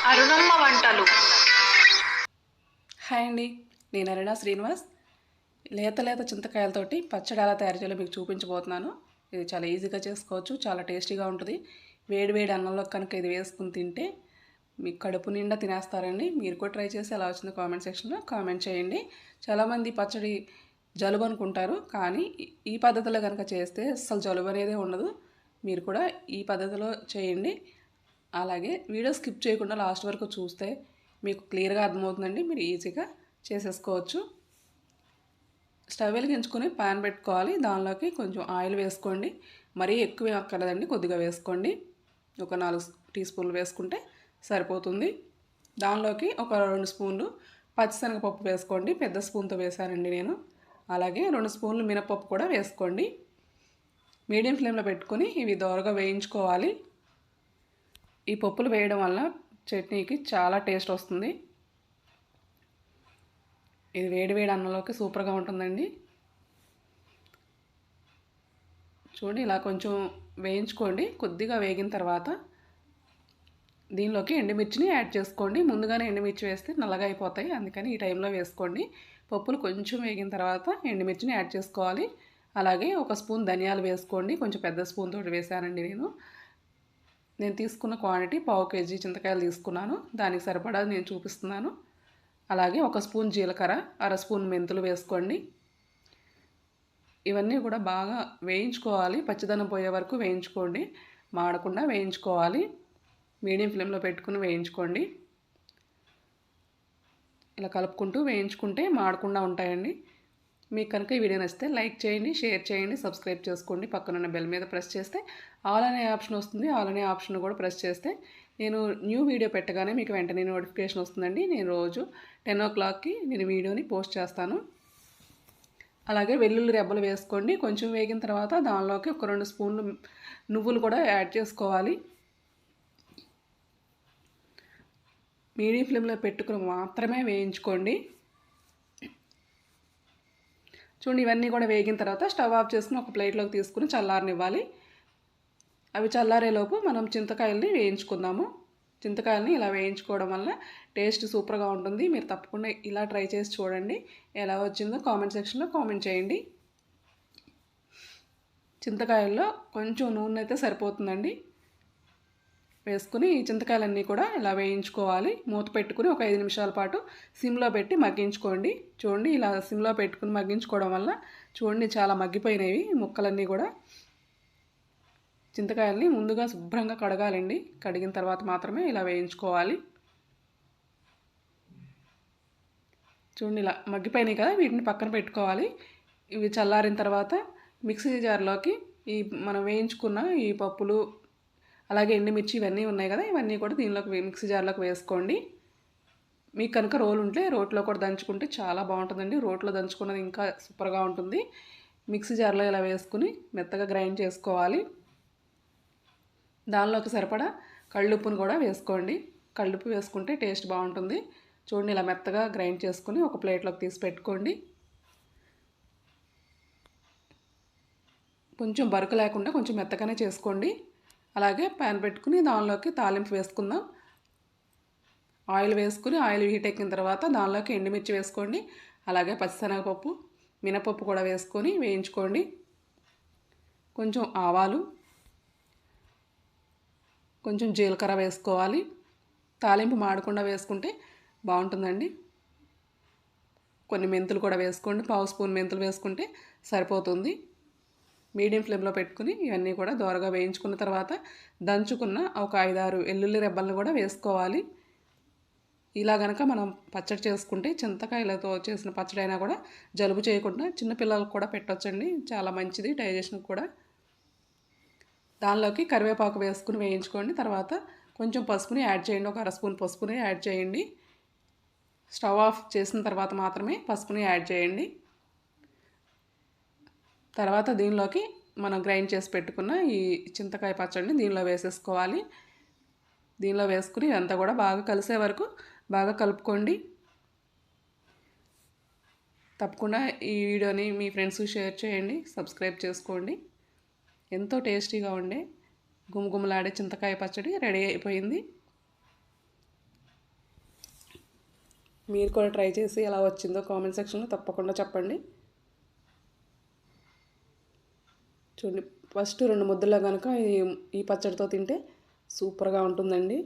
అరుణమ్మ వంటలు. హాయ్ అండి, నేను అరుణ శ్రీనివాస్. లేత లేత చింతకాయలతోటి పచ్చడి ఎలా తయారు చేయాలో మీకు చూపించబోతున్నాను. ఇది చాలా ఈజీగా చేసుకోవచ్చు, చాలా టేస్టీగా ఉంటుంది. వేడి వేడి అన్నంలో కనుక ఇది వేసుకుని తింటే మీకు కడుపు నిండా తినేస్తారండి. మీరు కూడా ట్రై చేసి ఎలా వచ్చిందో కామెంట్ సెక్షన్లో కామెంట్ చేయండి. చాలామంది పచ్చడి జలుబు అనుకుంటారు, కానీ ఈ పద్ధతిలో కనుక చేస్తే అస్సలు జలుబు అనేదే ఉండదు. మీరు కూడా ఈ పద్ధతిలో చేయండి. అలాగే వీడియో స్కిప్ చేయకుండా లాస్ట్ వరకు చూస్తే మీకు క్లియర్గా అర్థమవుతుందండి. మీరు ఈజీగా చేసేసుకోవచ్చు. స్టవ్ వెలిగించుకొని పాన్ పెట్టుకోవాలి. దానిలోకి కొంచెం ఆయిల్ వేసుకోండి. మరీ ఎక్కువ అక్కర్లేదండి, కొద్దిగా వేసుకోండి. ఒక 4 టీ స్పూన్లు వేసుకుంటే సరిపోతుంది. దానిలోకి ఒక 2 స్పూన్లు పచ్చిశనగపప్పు వేసుకోండి. పెద్ద స్పూన్తో వేసానండి నేను. అలాగే 2 స్పూన్లు మినపప్పు కూడా వేసుకోండి. మీడియం ఫ్లేమ్లో పెట్టుకొని ఇవి దోరగా వేయించుకోవాలి. ఈ పప్పులు వేయడం వల్ల చట్నీకి చాలా టేస్ట్ వస్తుంది. ఇది వేడి వేడి అన్నంలోకి సూపర్గా ఉంటుందండి. చూడండి, ఇలా కొంచెం వేయించుకోండి. కొద్దిగా వేగిన తర్వాత దీనిలోకి ఎండుమిర్చిని యాడ్ చేసుకోండి. ముందుగానే ఎండుమిర్చి వేస్తే నల్లగా అయిపోతాయి, అందుకని ఈ టైంలో వేసుకోండి. పప్పులు కొంచెం వేగిన తర్వాత ఎండుమిర్చిని యాడ్ చేసుకోవాలి. అలాగే ఒక స్పూన్ ధనియాలు వేసుకోండి. కొంచెం పెద్ద స్పూన్ తోటి వేసానండి నేను తీసుకున్న క్వాంటిటీ 1/2 కేజీ చింతకాయలు తీసుకున్నాను. దానికి సరిపడా నేను చూపిస్తున్నాను. అలాగే ఒక స్పూన్ జీలకర్ర, అర స్పూన్ మెంతులు వేసుకోండి. ఇవన్నీ కూడా బాగా వేయించుకోవాలి. పచ్చిదనం పోయే వరకు వేయించుకోండి. మాడకుండా వేయించుకోవాలి. మీడియం ఫ్లేమ్లో పెట్టుకుని వేయించుకోండి. ఇలా కలుపుకుంటూ వేయించుకుంటే మాడకుండా ఉంటాయండి. మీకు కనుక ఈ వీడియో నచ్చితే లైక్ చేయండి, షేర్ చేయండి, సబ్స్క్రైబ్ చేసుకోండి. పక్కనున్న బెల్ మీద ప్రెస్ చేస్తే ఆల్ అనే ఆప్షన్ వస్తుంది. ఆల్ అనే ఆప్షన్ కూడా ప్రెస్ చేస్తే నేను న్యూ వీడియో పెట్టగానే మీకు వెంటనే నోటిఫికేషన్ వస్తుందండి. నేను రోజు 10 o'clockకి నేను వీడియోని పోస్ట్ చేస్తాను. అలాగే వెల్లుల్లి రెబ్బలు వేసుకోండి. కొంచెం వేగిన తర్వాత దానిలోకి ఒక 2 స్పూన్లు నువ్వులు కూడా యాడ్ చేసుకోవాలి. మీడియం ఫ్లేమ్లో పెట్టుకుని మాత్రమే వేయించుకోండి. చూడండి, ఇవన్నీ కూడా వేగిన తర్వాత స్టవ్ ఆఫ్ చేసుకుని ఒక ప్లేట్లోకి తీసుకుని చల్లారనివ్వాలి. అవి చల్లారేలోపు మనం చింతకాయల్ని వేయించుకుందాము. చింతకాయల్ని ఇలా వేయించుకోవడం వల్ల టేస్ట్ సూపర్గా ఉంటుంది. మీరు తప్పకుండా ఇలా ట్రై చేసి చూడండి. ఎలా వచ్చిందో కామెంట్ సెక్షన్లో కామెంట్ చేయండి. చింతకాయల్లో కొంచెం నూనె అయితే సరిపోతుందండి. వేసుకుని ఈ చింతకాయలన్నీ కూడా ఇలా వేయించుకోవాలి. మూత పెట్టుకుని ఒక 5 నిమిషాల పాటు సిమ్లో పెట్టి మగ్గించుకోండి. చూడండి, ఇలా సిమ్లో పెట్టుకుని మగ్గించుకోవడం వల్ల చూడండి చాలా మగ్గిపోయినవి ముక్కలన్నీ కూడా. చింతకాయల్ని ముందుగా శుభ్రంగా కడగాలండి. కడిగిన తర్వాత మాత్రమే ఇలా వేయించుకోవాలి. చూడండి, ఇలా మగ్గిపోయినాయి కదా, వీటిని పక్కన పెట్టుకోవాలి. ఇవి చల్లారిన తర్వాత మిక్సీ జార్లోకి ఈ మనం వేయించుకున్న ఈ పప్పులు అలాగే ఎండుమిర్చి ఇవన్నీ ఉన్నాయి కదా, ఇవన్నీ కూడా దీనిలోకి మిక్సీ జార్లోకి వేసుకోండి. మీకు కనుక రోలు ఉంటే రోట్లో కూడా దంచుకుంటే చాలా బాగుంటుందండి. రోట్లో దంచుకున్నది ఇంకా సూపర్గా ఉంటుంది. మిక్సీ జార్లో ఇలా వేసుకుని మెత్తగా గ్రైండ్ చేసుకోవాలి. దానిలోకి సరిపడా కళ్ళుప్పును కూడా వేసుకోండి. కళ్ళుప్పు వేసుకుంటే టేస్ట్ బాగుంటుంది. చూడండి, ఇలా మెత్తగా గ్రైండ్ చేసుకుని ఒక ప్లేట్లోకి తీసి పెట్టుకోండి. కొంచెం బరుకు లేకుండా కొంచెం మెత్తగానే చేసుకోండి. అలాగే ప్యాన్ పెట్టుకుని దానిలోకి తాలింపు వేసుకుందాం. ఆయిల్ వేసుకుని ఆయిల్ హీట్ ఎక్కిన తర్వాత దానిలోకి ఎండుమిర్చి వేసుకోండి. అలాగే పచ్చిశనగపప్పు, మినపప్పు కూడా వేసుకొని వేయించుకోండి. కొంచెం ఆవాలు, కొంచెం జీలకర్ర వేసుకోవాలి. తాలింపు మాడకుండా వేసుకుంటే బాగుంటుందండి. కొన్ని మెంతులు కూడా వేసుకోండి. 1/2 స్పూన్ మెంతులు వేసుకుంటే సరిపోతుంది. మీడియం ఫ్లేమ్లో పెట్టుకుని ఇవన్నీ కూడా దోరగా వేయించుకున్న తర్వాత దంచుకున్న ఒక 5-6 వెల్లుల్లి రెబ్బలను కూడా వేసుకోవాలి. ఇలా కనుక మనం పచ్చడి చేసుకుంటే చింతకాయలతో చేసిన పచ్చడి అయినా కూడా జలుబు చేయకుండా చిన్నపిల్లలకు కూడా పెట్టొచ్చండి. చాలా మంచిది డైజెషన్కి కూడా. దానిలోకి కరివేపాకు వేసుకుని వేయించుకోండి. తర్వాత కొంచెం పసుపుని యాడ్ చేయండి. ఒక 1/2 స్పూన్ పసుపుని యాడ్ చేయండి. స్టవ్ ఆఫ్ చేసిన తర్వాత మాత్రమే పసుపుని యాడ్ చేయండి. తర్వాత దీనిలోకి మనం గ్రైండ్ చేసి పెట్టుకున్న ఈ చింతకాయ పచ్చడిని దీనిలో వేసేసుకోవాలి. దీనిలో వేసుకుని ఇదంతా కూడా బాగా కలిసే వరకు బాగా కలుపుకోండి. తప్పకుండా ఈ వీడియోని మీ ఫ్రెండ్స్ షేర్ చేయండి, సబ్స్క్రైబ్ చేసుకోండి. ఎంతో టేస్టీగా ఉండే గుమగుమలాడే చింతకాయ పచ్చడి రెడీ అయిపోయింది. మీరు కూడా ట్రై చేసి ఎలా వచ్చిందో కామెంట్ సెక్షన్లో తప్పకుండా చెప్పండి. చూడండి, ఫస్ట్ 2 ముద్దల్లో కనుక ఈ పచ్చడితో తింటే సూపర్గా ఉంటుందండి.